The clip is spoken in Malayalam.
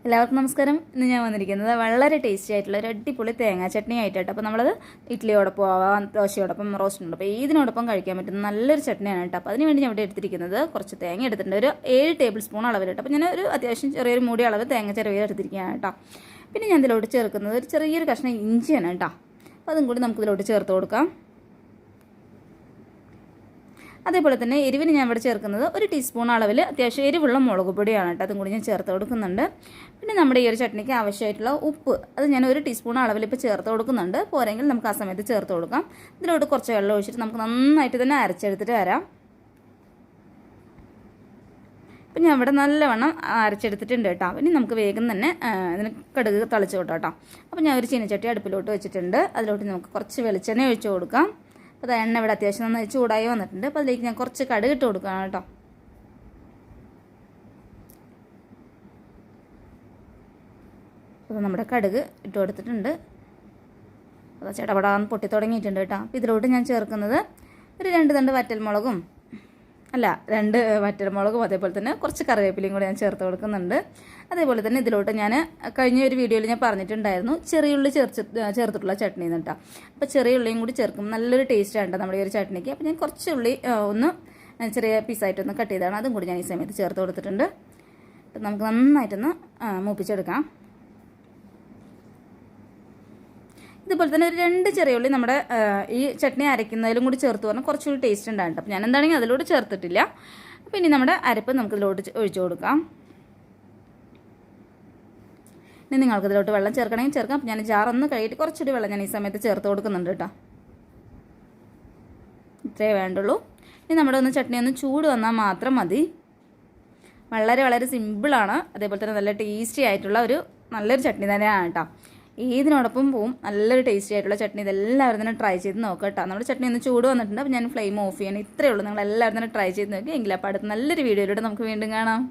എല്ലാവർക്കും നമസ്കാരം. ഇന്ന് ഞാൻ വന്നിരിക്കുന്നത് വളരെ ടേസ്റ്റി ആയിട്ടുള്ള ഒരു അടിപൊളി തേങ്ങാ ചട്നി ആയിട്ടാണ്. അപ്പോൾ നമ്മളത് ഇഡ്ഡലിയോടൊപ്പം ആവാം, ദോശയോടൊപ്പം, റോസ്റ്റിനോടൊപ്പം ഇതിനോടൊപ്പം കഴിക്കാൻ പറ്റുന്ന നല്ലൊരു ചട്നിയാണ് കേട്ടോ. അപ്പോൾ അതിനുവേണ്ടി ഞാൻ ഇവിടെ എടുത്തിരിക്കുന്നത് കുറച്ച് തേങ്ങ എടുത്തിട്ടുണ്ട്, ഒരു 7 ടേബിൾ സ്പൂൺ അളവിലിട്ട്. അപ്പോൾ ഞാൻ ഒരു അത്യാവശ്യം ചെറിയൊരു മൂടി അളവ് തേങ്ങ ചിരവിയത് എടുത്തിരിക്കുകയാണ് കേട്ടോ. പിന്നെ ഞാൻ ഇതിലോട്ട് ചേർക്കുന്നത് ഒരു ചെറിയൊരു കഷ്ണം ഇഞ്ചിയാണ് കേട്ടോ. അപ്പോൾ അതും കൂടി നമുക്കിതിലോട്ട് ചേർത്ത് കൊടുക്കാം. അതേപോലെ തന്നെ എരിവിന് ഞാൻ ഇവിടെ ചേർക്കുന്നത് ഒരു ടീസ്പൂൺ അളവിൽ അത്യാവശ്യം എരിവുള്ള മുളക് പൊടിയാണ് കേട്ടോ. അതും കൂടി ഞാൻ ചേർത്ത് കൊടുക്കുന്നുണ്ട്. പിന്നെ നമ്മുടെ ഈ ഒരു ചട്നിക്ക് ആവശ്യമായിട്ടുള്ള ഉപ്പ് അത് ഞാൻ ഒരു ടീസ്പൂൺ അളവിൽ ഇപ്പോൾ ചേർത്ത് കൊടുക്കുന്നുണ്ട്. പോരെങ്കിൽ നമുക്ക് ആ സമയത്ത് ചേർത്ത് കൊടുക്കാം. ഇതിലോട്ട് കുറച്ച് വെള്ളം ഒഴിച്ചിട്ട് നമുക്ക് നന്നായിട്ട് തന്നെ അരച്ചെടുത്തിട്ട് വരാം. അപ്പം ഞാൻ ഇവിടെ നല്ലവണ്ണം അരച്ചെടുത്തിട്ടുണ്ട് കേട്ടോ. ഇനി നമുക്ക് വേഗം തന്നെ ഇതിന് കടുക് തളിച്ച് കേട്ടോ. അപ്പോൾ ഞാൻ ഒരു ചീനച്ചട്ടി അടുപ്പിലോട്ട് വെച്ചിട്ടുണ്ട്. അതിലോട്ട് നമുക്ക് കുറച്ച് വെളിച്ചെണ്ണ ഒഴിച്ച് കൊടുക്കാം. അപ്പോൾ എണ്ണ ഇവിടെ അത്യാവശ്യം നന്നായി ചൂടായി വന്നിട്ടുണ്ട്. അപ്പോൾ അതിലേക്ക് ഞാൻ കുറച്ച് കടുക് ഇട്ട് കൊടുക്കുകയാണ് കേട്ടോ. അപ്പോൾ നമ്മുടെ കടുക് ഇട്ട് കൊടുത്തിട്ടുണ്ട്. അപ്പോൾ ചടപടാന്ന് പൊട്ടി തുടങ്ങിയിട്ടുണ്ട് കേട്ടോ. അപ്പോൾ ഇതിലോട്ട് ഞാൻ ചേർക്കുന്നത് ഒരു 2 തണ്ട് വറ്റൽമുളകും അതേപോലെ തന്നെ കുറച്ച് കറിവേപ്പിലയും കൂടി ഞാൻ ചേർത്ത് കൊടുക്കുന്നുണ്ട്. അതേപോലെ തന്നെ ഇതിലോട്ട് ഞാൻ കഴിഞ്ഞ ഒരു വീഡിയോയിൽ ഞാൻ പറഞ്ഞിട്ടുണ്ടായിരുന്നു ചെറിയുള്ളി ചേർത്തിട്ടുള്ള ചട്നി എന്ന് കേട്ടോ. അപ്പോൾ ചെറിയ ഉള്ളിയും കൂടി ചേർക്കും നല്ലൊരു ടേസ്റ്റാണ് കേട്ടോ നമ്മുടെ ഈ ഒരു ചട്നിക്ക്. അപ്പോൾ ഞാൻ കുറച്ച് ഉള്ളി ഒന്ന് ചെറിയ പീസായിട്ടൊന്ന് കട്ട് ചെയ്താണ്, അതും കൂടി ഞാൻ ഈ സമയത്ത് ചേർത്ത് കൊടുത്തിട്ടുണ്ട്. അപ്പം നമുക്ക് നന്നായിട്ടൊന്ന് മൂപ്പിച്ചെടുക്കാം. ഇതുപോലെ തന്നെ ഒരു 2 ചെറിയ ഉള്ളി നമ്മുടെ ഈ ചട്നി അരയ്ക്കുന്നതിലും കൂടി ചേർത്ത് പറഞ്ഞാൽ കുറച്ചുകൂടി ടേസ്റ്റ് ഉണ്ടായിട്ട്. അപ്പോൾ ഞാൻ എന്താണെങ്കിൽ അതിലോട്ട് ചേർത്തിട്ടില്ല. അപ്പോൾ ഇനി നമ്മുടെ അരപ്പ് നമുക്കിതിലോട്ട് ഒഴിച്ചു കൊടുക്കാം. ഇനി നിങ്ങൾക്ക് ഇതിലോട്ട് വെള്ളം ചേർക്കണമെങ്കിൽ ചേർക്കാം. അപ്പോൾ ഞാൻ ജാറൊന്ന് കഴുകിയിട്ട് കുറച്ചുകൂടി വെള്ളം ഞാൻ ഈ സമയത്ത് ചേർത്ത് കൊടുക്കുന്നുണ്ട് കേട്ടോ. ഇത്രയേ വേണ്ടുള്ളൂ. ഇനി നമ്മുടെ ചട്നി ഒന്ന് ചൂട് വന്നാൽ മാത്രം മതി. വളരെ സിമ്പിളാണ്. അതേപോലെ തന്നെ നല്ല ടേസ്റ്റി ആയിട്ടുള്ള നല്ലൊരു ചട്നി തന്നെയാണ് കേട്ടോ. ഇതിനോടൊപ്പം പോവും നല്ലൊരു ടേസ്റ്റി ആയിട്ടുള്ള ചട്നി. ഇതെല്ലാവരും തന്നെ ട്രൈ ചെയ്ത് നോക്കാം കേട്ടോ. നമ്മുടെ ചട്നി ഒന്ന് ചൂട് വന്നിട്ടുണ്ട്. അപ്പോൾ ഞാൻ ഫ്ലെയിം ഓഫ് ചെയ്യണം. ഇത്രയേ ഉള്ളൂ. നിങ്ങൾ എല്ലാവരും തന്നെ ട്രൈ ചെയ്ത് നോക്കി. എങ്കിൽ അപ്പോൾ അടുത്ത നല്ലൊരു വീഡിയോയിലൂടെ നമുക്ക് വീണ്ടും കാണാം.